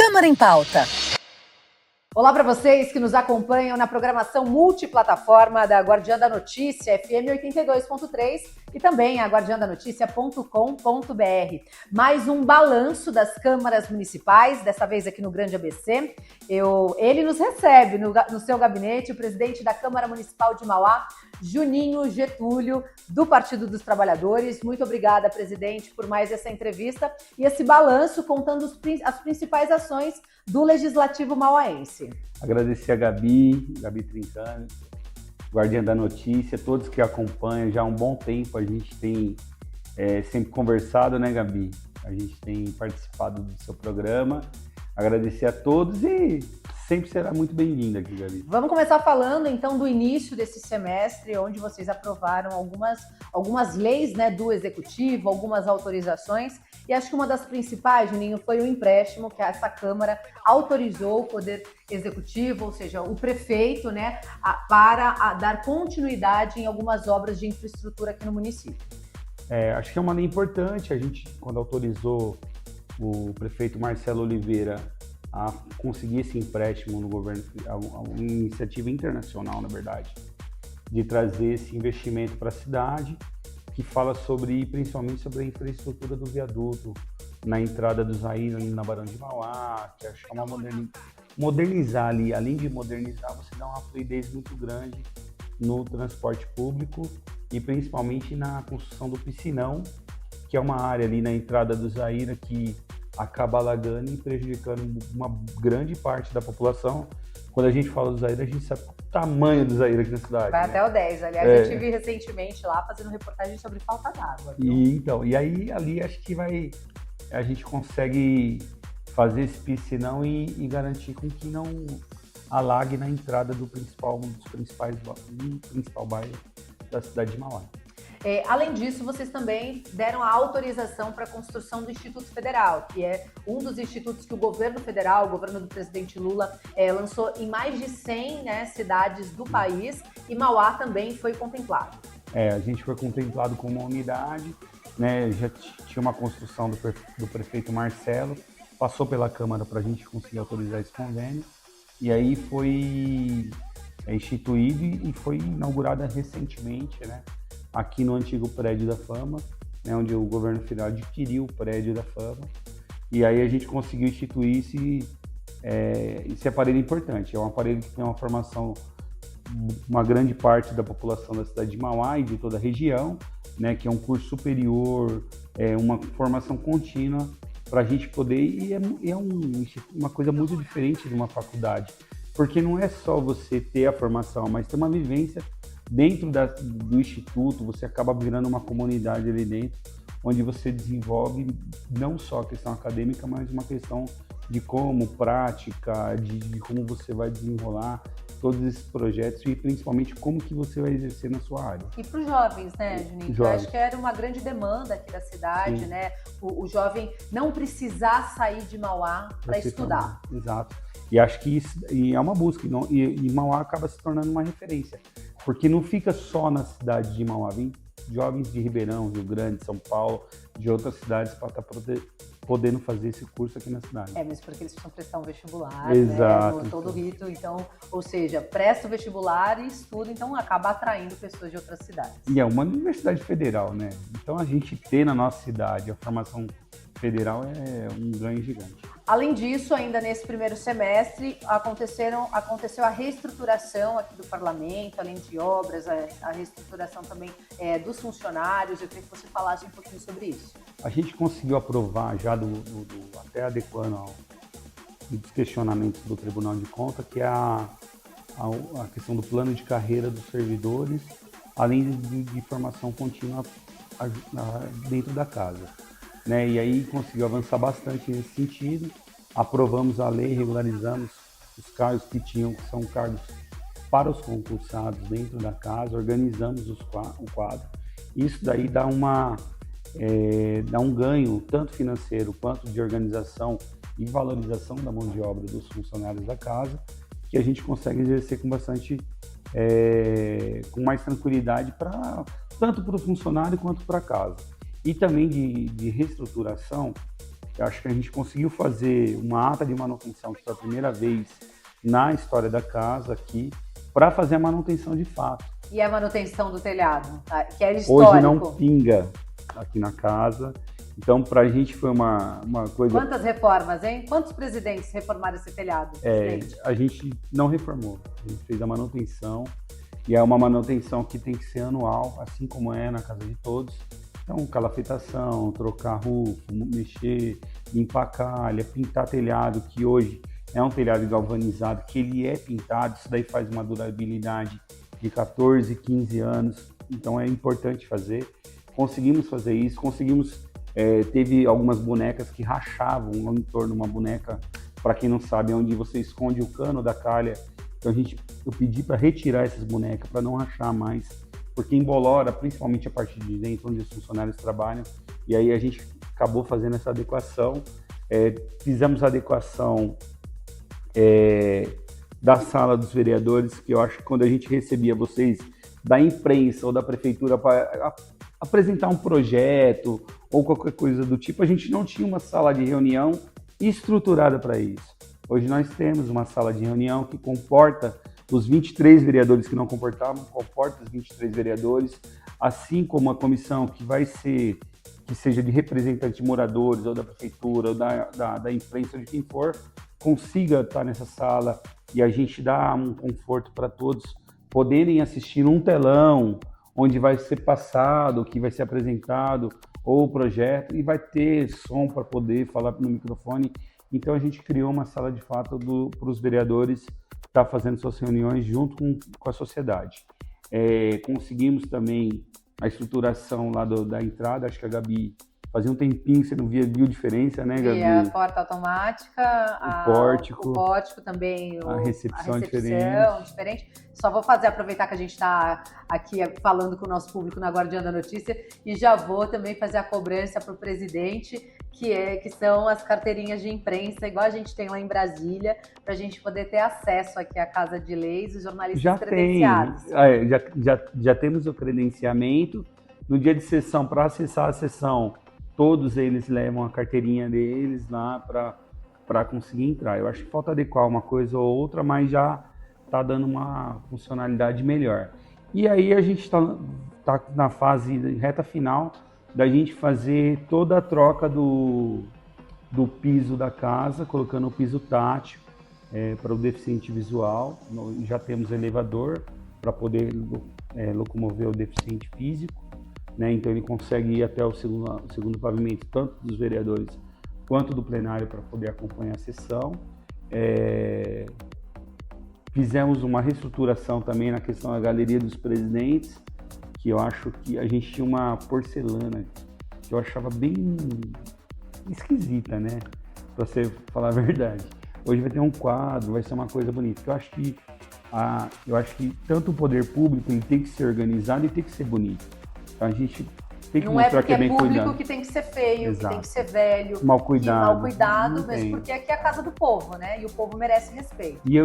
Câmara em Pauta. Olá para vocês que nos acompanham na programação multiplataforma da Guardiã da Notícia, FM 82.3 e também a guardiandanoticia.com.br. Mais um balanço das câmaras municipais, dessa vez aqui no Grande ABC. Ele nos recebe no seu gabinete, o presidente da Câmara Municipal de Mauá, Juninho Getúlio, do Partido dos Trabalhadores. Muito obrigada, presidente, por mais essa entrevista e esse balanço contando as principais ações do Legislativo mauaense. Agradecer a Gabi Trincani, Guardiã da Notícia, todos que acompanham já há um bom tempo. A gente tem sempre conversado, né, Gabi? A gente tem participado do seu programa. Agradecer a todos e sempre será muito bem-vinda aqui, Gabi. Vamos começar falando, então, do início desse semestre, onde vocês aprovaram algumas leis, né, do Executivo, algumas autorizações. E acho que uma das principais, Juninho, foi o empréstimo que essa Câmara autorizou o Poder Executivo, ou seja, o prefeito, né, para dar continuidade em algumas obras de infraestrutura aqui no município. Acho que é uma lei importante. A gente, quando autorizou o prefeito Marcelo Oliveira a conseguir esse empréstimo no governo, uma iniciativa internacional, na verdade, de trazer esse investimento para a cidade, que fala principalmente sobre a infraestrutura do viaduto, na entrada do Zaira, na Barão de Mauá, que acho que é uma modernizar ali, além de modernizar, você dá uma fluidez muito grande no transporte público e principalmente na construção do piscinão, que é uma área ali na entrada do Zaira que acaba alagando e prejudicando uma grande parte da população. Quando a gente fala do Zaira, a gente sabe o tamanho do Zaira aqui na cidade. Vai, né? Até o 10. Aliás, eu estive recentemente lá fazendo reportagem sobre falta d'água. E aí ali acho que a gente consegue fazer esse piscinão e garantir com que não alague na entrada um dos principal bairro da cidade de Mauá. Além disso, vocês também deram a autorização para a construção do Instituto Federal, que é um dos institutos que o governo federal, o governo do presidente Lula, lançou em mais de 100 cidades do país, e Mauá também foi contemplado. A gente foi contemplado como uma unidade, né? Já tinha uma construção do prefeito Marcelo, passou pela Câmara para a gente conseguir autorizar esse convênio, e aí foi instituído e foi inaugurada recentemente, né? Aqui no antigo prédio da Fama, né, onde o governo federal adquiriu o prédio da Fama, e aí a gente conseguiu instituir esse aparelho importante. É um aparelho que tem uma formação, uma grande parte da população da cidade de Mauá e de toda a região, né, que é um curso superior, uma formação contínua para a gente poder, e uma coisa muito diferente de uma faculdade, porque não é só você ter a formação, mas ter uma vivência dentro do instituto. Você acaba virando uma comunidade ali dentro, onde você desenvolve não só a questão acadêmica, mas uma questão de prática, de como você vai desenrolar todos esses projetos e principalmente como que você vai exercer na sua área. E para os jovens, né, Juninho? Eu acho que era uma grande demanda aqui da cidade, sim, né? O jovem não precisar sair de Mauá para estudar. Exato. E acho que isso é uma busca, e Mauá acaba se tornando uma referência, porque não fica só na cidade de Mauá, vem jovens de Ribeirão, Rio Grande, São Paulo, de outras cidades para estar podendo fazer esse curso aqui na cidade. Mas porque eles precisam prestar um vestibular, exato, né, todo o rito, então, ou seja, presta o vestibular e estuda, então acaba atraindo pessoas de outras cidades. E é uma universidade federal, né? Então a gente ter na nossa cidade a formação federal é um ganho gigante. Além disso, ainda nesse primeiro semestre, aconteceu a reestruturação aqui do parlamento, além de obras, a reestruturação também dos funcionários. Eu queria que você falasse um pouquinho sobre isso. A gente conseguiu aprovar já, até adequando dos questionamentos do Tribunal de Contas, que é a questão do plano de carreira dos servidores, além de formação contínua dentro da casa, né? E aí conseguiu avançar bastante nesse sentido. Aprovamos a lei, regularizamos os cargos que são cargos para os concursados dentro da casa, organizamos o quadro. Isso daí dá um ganho tanto financeiro quanto de organização e valorização da mão de obra dos funcionários da casa, que a gente consegue exercer com mais tranquilidade tanto para o funcionário quanto para a casa. E também de reestruturação, Eu acho que a gente conseguiu fazer uma ata de manutenção que foi a primeira vez na história da casa aqui, para fazer a manutenção de fato. E a manutenção do telhado, que era histórico? Hoje não pinga aqui na casa, então para a gente foi uma coisa... Quantas reformas, hein? Quantos presidentes reformaram esse telhado? A gente não reformou, a gente fez a manutenção, e é uma manutenção que tem que ser anual, assim como é na casa de todos. Então, calafetação, trocar rufo, mexer, limpar calha, pintar telhado, que hoje é um telhado galvanizado, que ele é pintado, isso daí faz uma durabilidade de 14, 15 anos, então é importante fazer. Conseguimos fazer isso, teve algumas bonecas que rachavam em torno de uma boneca, para quem não sabe, é onde você esconde o cano da calha. Então eu pedi para retirar essas bonecas, para não rachar mais, porque embolora, principalmente a parte de dentro, onde os funcionários trabalham, e aí a gente acabou fazendo essa adequação. Fizemos a adequação da sala dos vereadores, que eu acho que quando a gente recebia vocês da imprensa ou da prefeitura para apresentar um projeto ou qualquer coisa do tipo, a gente não tinha uma sala de reunião estruturada para isso. Hoje nós temos uma sala de reunião que comporta os 23 vereadores que não comportavam, comporta os 23 vereadores, assim como a comissão que seja de representantes de moradores, ou da prefeitura, ou da imprensa, ou de quem for, consiga estar nessa sala e a gente dá um conforto para todos poderem assistir um telão onde vai ser passado, que vai ser apresentado, ou o projeto, e vai ter som para poder falar no microfone. Então a gente criou uma sala de fato para os vereadores estar fazendo suas reuniões junto com a sociedade. Conseguimos também a estruturação lá da entrada, acho que a Gabi fazia um tempinho que você não viu diferença, né, Gabi? A porta automática, o pórtico também, a recepção diferente. Só vou aproveitar que a gente está aqui falando com o nosso público na Guardiã da Notícia e já vou também fazer a cobrança para o presidente, que são as carteirinhas de imprensa, igual a gente tem lá em Brasília, para a gente poder ter acesso aqui à Casa de Leis, os jornalistas credenciados. Já temos o credenciamento. No dia de sessão, para acessar a sessão, todos eles levam a carteirinha deles lá para conseguir entrar. Eu acho que falta adequar uma coisa ou outra, mas já está dando uma funcionalidade melhor. E aí a gente está na fase reta final da gente fazer toda a troca do piso da casa, colocando o piso tátil para o deficiente visual. Já temos elevador para poder locomover o deficiente físico, né? Então ele consegue ir até o segundo pavimento, tanto dos vereadores quanto do plenário, para poder acompanhar a sessão. Fizemos uma reestruturação também na questão da galeria dos presidentes, que eu acho que a gente tinha uma porcelana que eu achava bem esquisita, né? Pra você falar a verdade. Hoje vai ter um quadro, vai ser uma coisa bonita. Eu acho que tanto o poder público ele tem que ser organizado e tem que ser bonito. Então a gente tem que mostrar que é bem cuidado. Não é porque é público que tem que ser feio, Exato. Que tem que ser velho, mal cuidado, mas porque aqui é a casa do povo, né? E o povo merece respeito. E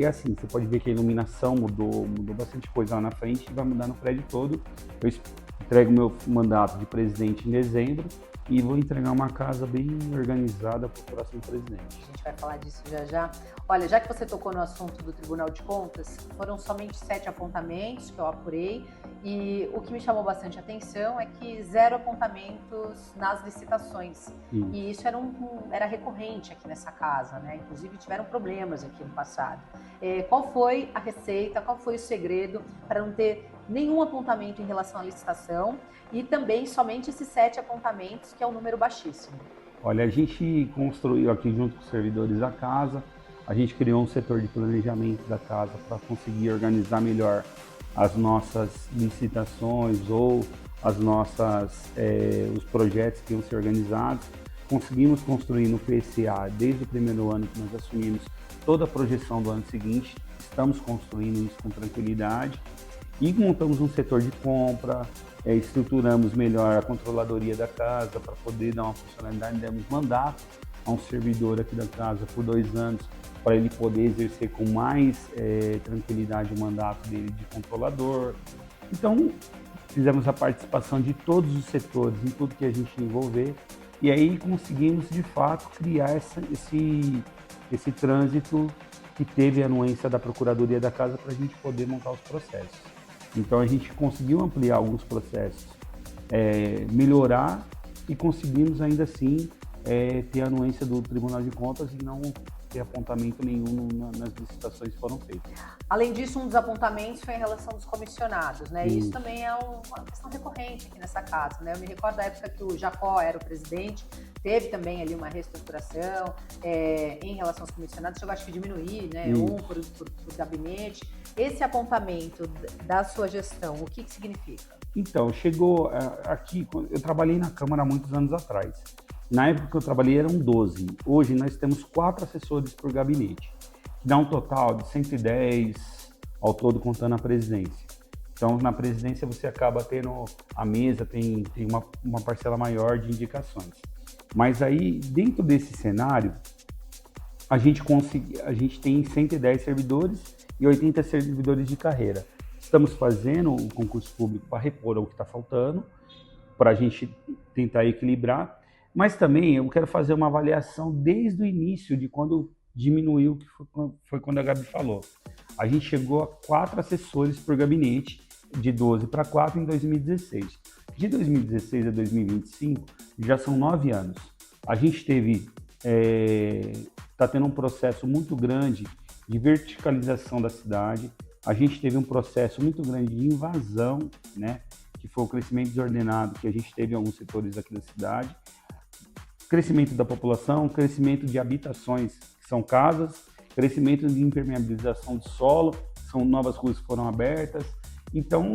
assim, você pode ver que a iluminação mudou bastante coisa lá na frente e vai mudar no prédio todo. Eu entrego meu mandato de presidente em dezembro e vou entregar uma casa bem organizada para o próximo presidente. A gente vai falar disso já já. Olha, já que você tocou no assunto do Tribunal de Contas, foram somente 7 apontamentos que eu apurei e o que me chamou bastante atenção é que 0 apontamentos nas licitações. E isso era recorrente aqui nessa casa, né? Inclusive tiveram problemas aqui no passado. Qual foi a receita, qual foi o segredo para não ter nenhum apontamento em relação à licitação e também somente esses 7 apontamentos, que é um número baixíssimo? Olha, a gente construiu aqui junto com os servidores da casa, a gente criou um setor de planejamento da casa para conseguir organizar melhor as nossas licitações ou os projetos que iam ser organizados. Conseguimos construir no PCA, desde o primeiro ano que nós assumimos, toda a projeção do ano seguinte. Estamos construindo isso com tranquilidade e montamos um setor de compra, estruturamos melhor a controladoria da casa para poder dar uma funcionalidade. Demos mandato a um servidor aqui da casa por 2 anos para ele poder exercer com mais tranquilidade o mandato dele de controlador. Então, fizemos a participação de todos os setores em tudo que a gente envolver E aí conseguimos, de fato, criar esse trânsito que teve a anuência da Procuradoria da Casa para a gente poder montar os processos. Então a gente conseguiu ampliar alguns processos, melhorar e conseguimos ainda assim ter a anuência do Tribunal de Contas e não ter apontamento nenhum nas licitações que foram feitas. Além disso, um dos apontamentos foi em relação dos comissionados, né? E isso também é uma questão recorrente aqui nessa casa, né? Eu me recordo da época que o Jacó era o presidente, teve também ali uma reestruturação em relação aos comissionados, chegou acho que diminuir, né? Por gabinete. Esse apontamento da sua gestão, o que significa? Então, chegou aqui, eu trabalhei na Câmara há muitos anos atrás. Na época que eu trabalhei eram 12. Hoje nós temos 4 assessores por gabinete, que dá um total de 110 ao todo, contando a presidência. Então, na presidência você acaba tendo a mesa, tem uma parcela maior de indicações. Mas aí, dentro desse cenário, a gente tem 110 servidores e 80 servidores de carreira. Estamos fazendo o concurso público para repor o que está faltando, para a gente tentar equilibrar. Mas também eu quero fazer uma avaliação desde o início, de quando diminuiu, que foi quando a Gabi falou. A gente chegou a 4 assessores por gabinete, de 12 para 4 em 2016. De 2016 a 2025, já são 9 anos. A gente está tendo um processo muito grande de verticalização da cidade. A gente teve um processo muito grande de invasão, né, que foi o crescimento desordenado que a gente teve em alguns setores aqui da cidade. Crescimento da população, crescimento de habitações, que são casas, crescimento de impermeabilização de solo, são novas ruas que foram abertas, então,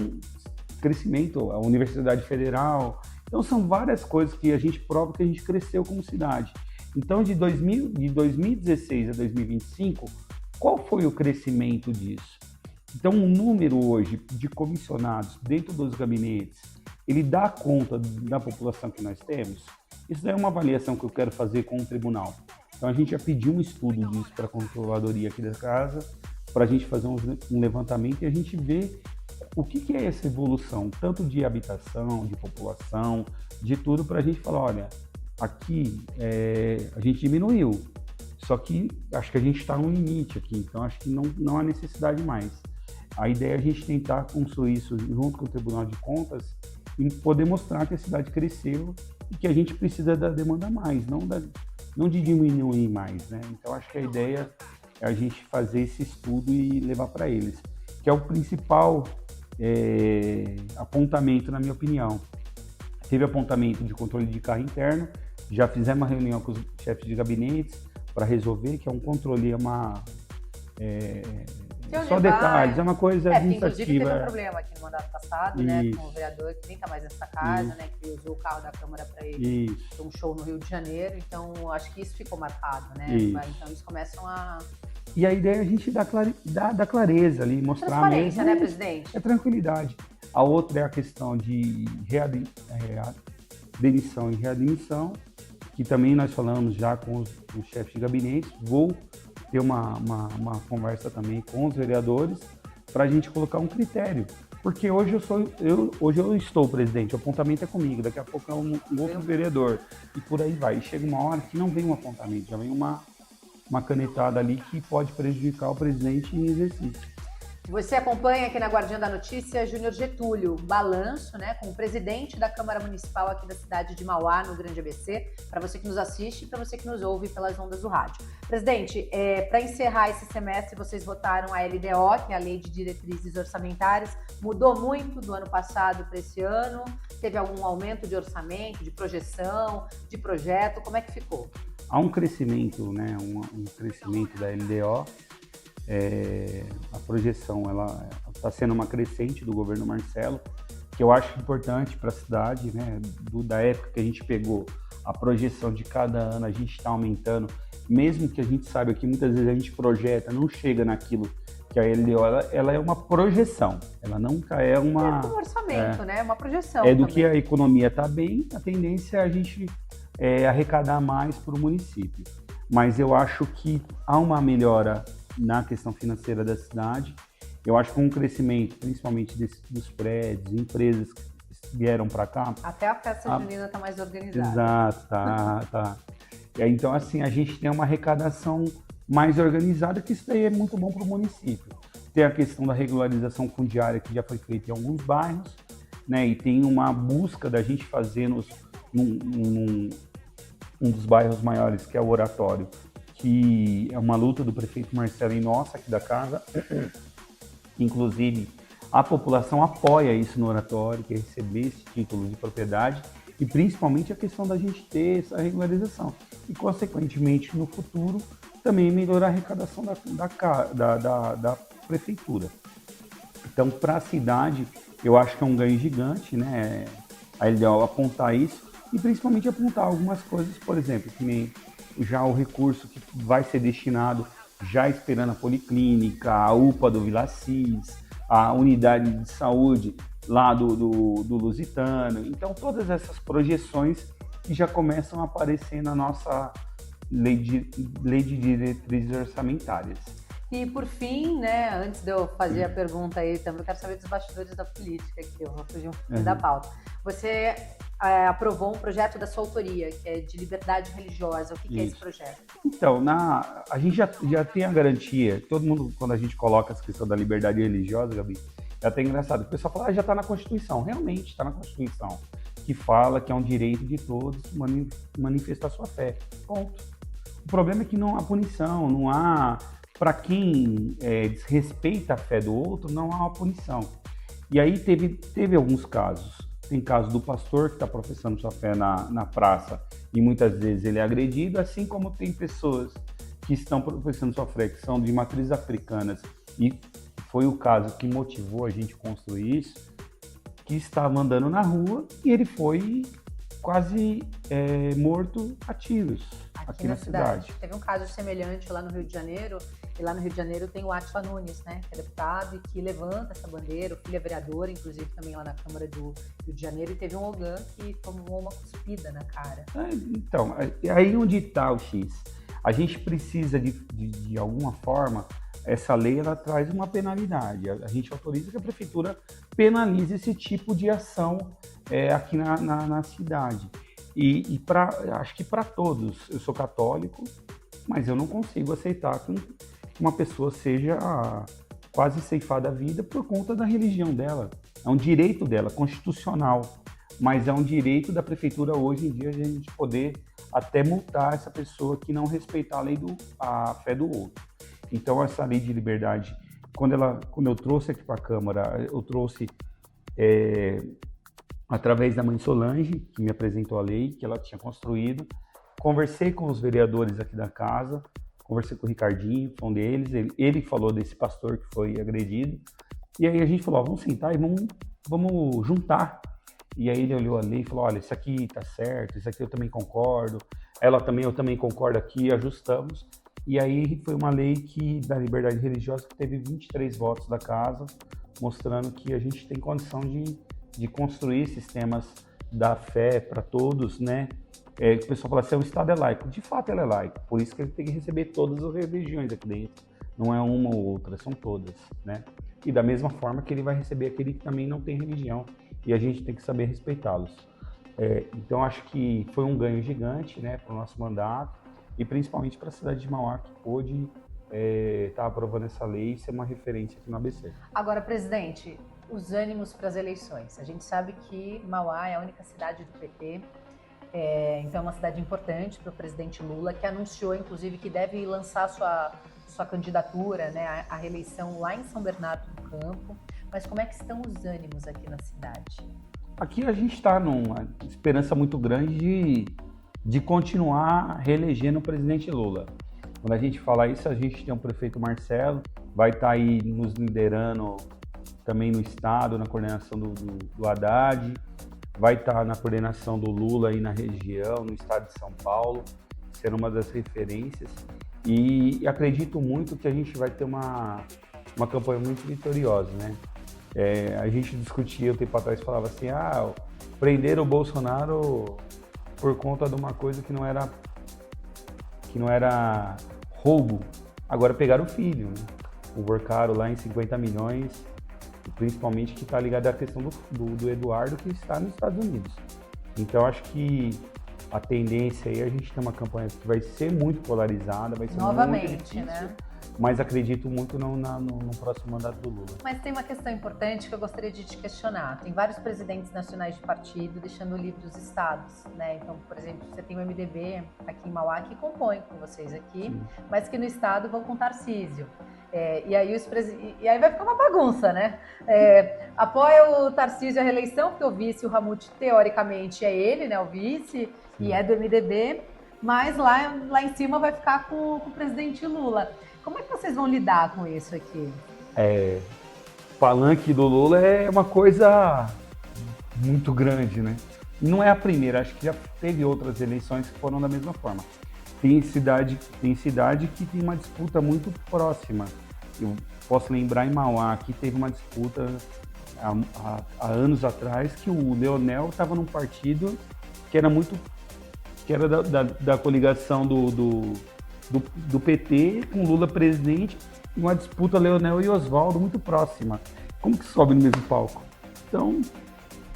crescimento, a Universidade Federal, então são várias coisas que a gente prova que a gente cresceu como cidade. Então, de 2016 a 2025, qual foi o crescimento disso? Então, o número hoje de comissionados dentro dos gabinetes, ele dá conta da população que nós temos? Isso é uma avaliação que eu quero fazer com o tribunal. Então a gente já pediu um estudo disso para a controladoria aqui da casa, para a gente fazer um levantamento e a gente ver o que é essa evolução, tanto de habitação, de população, de tudo, para a gente falar, olha, aqui a gente diminuiu, só que acho que a gente está no limite aqui, então acho que não há necessidade mais. A ideia é a gente tentar construir isso junto com o Tribunal de Contas e poder mostrar que a cidade cresceu e que a gente precisa da demanda mais, não de diminuir mais, né? Então acho que a ideia é a gente fazer esse estudo e levar para eles, que é o principal apontamento, na minha opinião. Teve apontamento de controle de carro interno, já fizemos uma reunião com os chefes de gabinetes para resolver, que é um controle, só detalhes, é uma coisa administrativa. Inclusive teve um problema aqui no mandato passado, né, com o vereador que nem está mais nessa casa, né, que usou o carro da Câmara para ir para um show no Rio de Janeiro, então acho que isso ficou marcado, né, então eles começam a... E a ideia é a gente dar clareza ali, mostrar transparência, mesmo, né, presidente? É tranquilidade. A outra é a questão de demissão e readmissão, que também nós falamos já com os chefes de gabinete. Vou ter uma conversa também com os vereadores para a gente colocar um critério. Porque hoje eu estou presidente, o apontamento é comigo, daqui a pouco é um outro vereador. E por aí vai. E chega uma hora que não vem um apontamento, já vem uma canetada ali que pode prejudicar o presidente em exercício. Você acompanha aqui na Guardiã da Notícia Júnior Getúlio, balanço, né, com o presidente da Câmara Municipal aqui da cidade de Mauá, no Grande ABC, para você que nos assiste e para você que nos ouve pelas ondas do rádio. Presidente, para encerrar esse semestre, vocês votaram a LDO, que é a Lei de Diretrizes Orçamentárias, mudou muito do ano passado para esse ano? Teve algum aumento de orçamento, de projeção, de projeto? Como é que ficou? Há um crescimento, né, um crescimento da LDO. A projeção ela está sendo uma crescente do governo Marcelo, que eu acho importante para a cidade, né? Da época que a gente pegou a projeção de cada ano, a gente está aumentando, mesmo que a gente saiba que muitas vezes a gente projeta, não chega naquilo que a LDO, ela é uma projeção, ela nunca é uma... É um orçamento, né? É uma projeção. É do também. Que a economia está bem, a tendência é a gente arrecadar mais para o município. Mas eu acho que há uma melhora na questão financeira da cidade. Eu acho que com o crescimento, principalmente dos prédios, empresas que vieram para cá. Até a festa junina está mais organizada. Exato, tá. E aí, então, assim, a gente tem uma arrecadação mais organizada, que isso daí é muito bom para o município. Tem a questão da regularização fundiária, que já foi feita em alguns bairros, né? E tem uma busca da gente fazer um dos bairros maiores, que é o Oratório, que é uma luta do prefeito Marcelo e nossa aqui da casa. Inclusive, a população apoia isso no Oratório, que é receber esse título de propriedade, e principalmente a questão da gente ter essa regularização. E, consequentemente, no futuro, também melhorar a arrecadação da prefeitura. Então, para a cidade, eu acho que é um ganho gigante, né? A ideal apontar isso e principalmente apontar algumas coisas, por exemplo, que nem já o recurso que vai ser destinado, já esperando a policlínica, a UPA do Vila Cis, a unidade de saúde lá do Lusitano. Então, todas essas projeções que já começam a aparecer na nossa lei de diretrizes orçamentárias. E por fim, né, antes de eu fazer a pergunta aí também, eu quero saber dos bastidores da política aqui, eu vou fugir um pouquinho da pauta. Você aprovou um projeto da sua autoria, que é de liberdade religiosa. O que é esse projeto? Então, a gente já tem a garantia, todo mundo, quando a gente coloca essa questão da liberdade religiosa, Gabi, é até engraçado, o pessoal fala, já está na Constituição. Realmente está na Constituição, que fala que é um direito de todos manifestar sua fé. Ponto. O problema é que não há punição, não há... Para quem desrespeita a fé do outro, não há uma punição. E aí teve alguns casos. Tem caso do pastor que está professando sua fé na praça e muitas vezes ele é agredido, assim como tem pessoas que estão professando sua fé, que são de matrizes africanas, e foi o caso que motivou a gente construir isso, que estava andando na rua e ele foi quase morto a tiros aqui na cidade. Teve um caso semelhante lá no Rio de Janeiro, e lá no Rio de Janeiro tem o Átila Nunes, né, que é deputado e que levanta essa bandeira, o filho é vereador, inclusive também lá na Câmara do Rio de Janeiro, e teve um Ogã que tomou uma cuspida na cara. Então, aí onde está o X? A gente precisa de alguma forma, essa lei ela traz uma penalidade, a gente autoriza que a prefeitura penalize esse tipo de ação aqui na cidade. E acho que para todos, eu sou católico, mas eu não consigo aceitar que uma pessoa seja quase ceifada a vida por conta da religião dela. É um direito dela, constitucional, mas é um direito da prefeitura hoje em dia a gente poder até multar essa pessoa que não respeitar a fé do outro. Então essa lei de liberdade, quando eu trouxe aqui para a Câmara, eu trouxe através da mãe Solange, que me apresentou a lei, que ela tinha construído, conversei com os vereadores aqui da casa, conversei com o Ricardinho, foi um deles, ele falou desse pastor que foi agredido, e aí a gente falou, vamos sentar e vamos juntar. E aí ele olhou a lei e falou, olha, isso aqui tá certo, isso aqui eu também concordo, eu também concordo aqui, ajustamos. E aí foi uma lei da liberdade religiosa que teve 23 votos da casa, mostrando que a gente tem condição de construir sistemas da fé para todos, né? O pessoal fala assim, o Estado é laico. De fato, ele é laico. Por isso que ele tem que receber todas as religiões aqui dentro. Não é uma ou outra, são todas, né? E da mesma forma que ele vai receber aquele que também não tem religião. E a gente tem que saber respeitá-los. Então, acho que foi um ganho gigante, né, para o nosso mandato. E principalmente para a cidade de Mauá, que pôde estar aprovando essa lei e ser uma referência aqui no ABC. Agora, presidente, os ânimos para as eleições. A gente sabe que Mauá é a única cidade do PT, então é uma cidade importante para o presidente Lula, que anunciou, inclusive, que deve lançar sua candidatura, né, à reeleição lá em São Bernardo do Campo. Mas como é que estão os ânimos aqui na cidade? Aqui a gente está numa esperança muito grande de continuar reelegendo o presidente Lula. Quando a gente fala isso, a gente tem o prefeito Marcelo, vai estar aí nos liderando também no estado, na coordenação do Haddad, vai estar na coordenação do Lula aí na região, no estado de São Paulo, sendo uma das referências. E acredito muito que a gente vai ter uma campanha muito vitoriosa, né? A gente discutia um tempo atrás, falava assim, prender o Bolsonaro por conta de uma coisa que não era roubo. Agora pegaram o filho, né? O Borcaro lá em 50 milhões principalmente que está ligado à questão do Eduardo, que está nos Estados Unidos. Então, acho que a tendência aí, a gente tem uma campanha que vai ser muito polarizada, vai ser novamente, muito difícil, né? Mas acredito muito no próximo mandato do Lula. Mas tem uma questão importante que eu gostaria de te questionar. Tem vários presidentes nacionais de partido deixando livre os estados, né? Então, por exemplo, você tem o MDB aqui em Mauá que compõe com vocês aqui, sim, mas que no estado vão com Tarcísio. E aí vai ficar uma bagunça, né? Apoia o Tarcísio a reeleição, porque o vice, o Ramute, teoricamente é ele, né? O vice, sim, e é do MDB, mas lá em cima vai ficar com o presidente Lula. Como é que vocês vão lidar com isso aqui? O palanque do Lula é uma coisa muito grande, né? Não é a primeira, acho que já teve outras eleições que foram da mesma forma. Tem cidade que tem uma disputa muito próxima. Eu posso lembrar em Mauá que teve uma disputa há anos atrás que o Leonel estava num partido que era da coligação do PT com Lula presidente, uma disputa Leonel e Oswaldo muito próxima. Como que sobe no mesmo palco? Então,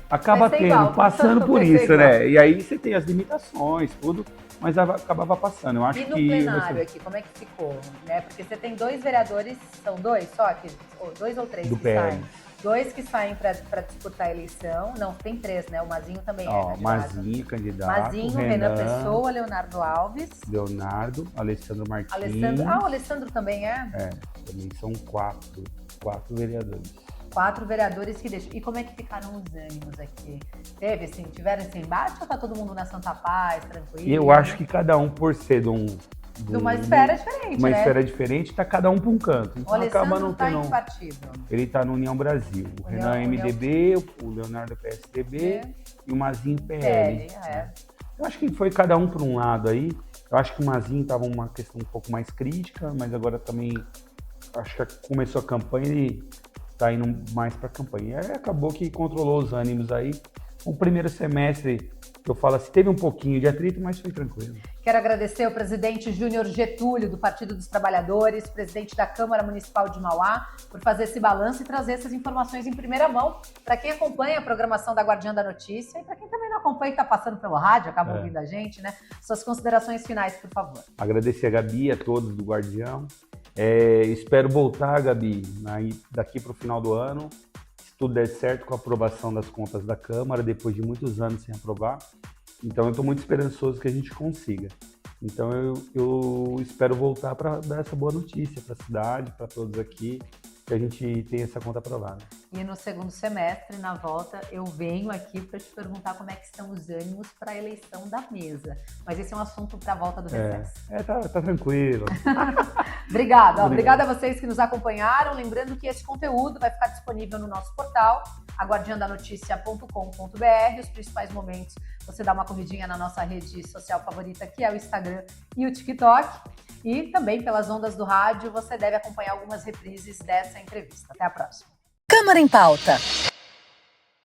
acaba passando por isso, né? E aí você tem as limitações, tudo, mas acabava passando. Eu acho e no plenário aqui, como é que ficou? Né? Porque você tem 2 vereadores, são 2 só? Ou 2 ou 3 do que PL. saem? 2 que saem para disputar a eleição. Não, tem 3, né? O Mazinho também é candidato. Mazinho, candidato. Mazinho, Renan Pessoa, Leonardo Alves. Alessandro Martins. O Alessandro também é? Também são 4 vereadores. 4 vereadores que deixam. E como é que ficaram os ânimos aqui? Tiveram esse embate ou tá todo mundo na Santa Paz, tranquilo? Eu acho que cada um, por ser de uma esfera diferente, uma esfera diferente, tá cada um para um canto. Então, o Alessandro tá em que partido? Ele tá no União Brasil. O Renan MDB, o Leonardo PSDB e o Mazinho PL. Eu acho que foi cada um para um lado aí. Eu acho que o Mazinho tava uma questão um pouco mais crítica, mas agora também acho que começou a campanha e tá indo mais para a campanha. E aí acabou que controlou os ânimos aí. O primeiro semestre, eu falo assim, teve um pouquinho de atrito, mas foi tranquilo. Quero agradecer ao presidente Júnior Getúlio, do Partido dos Trabalhadores, presidente da Câmara Municipal de Mauá, por fazer esse balanço e trazer essas informações em primeira mão para quem acompanha a programação da Guardiã da Notícia e para quem também não acompanha e está passando pelo rádio, acaba ouvindo a gente, né? Suas considerações finais, por favor. Agradecer a Gabi, a todos do Guardião. Espero voltar, Gabi, daqui para o final do ano, se tudo der certo, com a aprovação das contas da Câmara, depois de muitos anos sem aprovar. Então, eu estou muito esperançoso que a gente consiga. Então, eu espero voltar para dar essa boa notícia para a cidade, para todos aqui, que a gente tenha essa conta aprovada. E no segundo semestre, na volta, eu venho aqui para te perguntar como é que estão os ânimos para a eleição da mesa. Mas esse é um assunto para a volta do recesso. Tá tranquilo. Obrigada a vocês que nos acompanharam. Lembrando que esse conteúdo vai ficar disponível no nosso portal, aguardiandanoticia.com.br. Os principais momentos, você dá uma corridinha na nossa rede social favorita, que é o Instagram e o TikTok. E também pelas ondas do rádio, você deve acompanhar algumas reprises dessa entrevista. Até a próxima. Câmara em Pauta.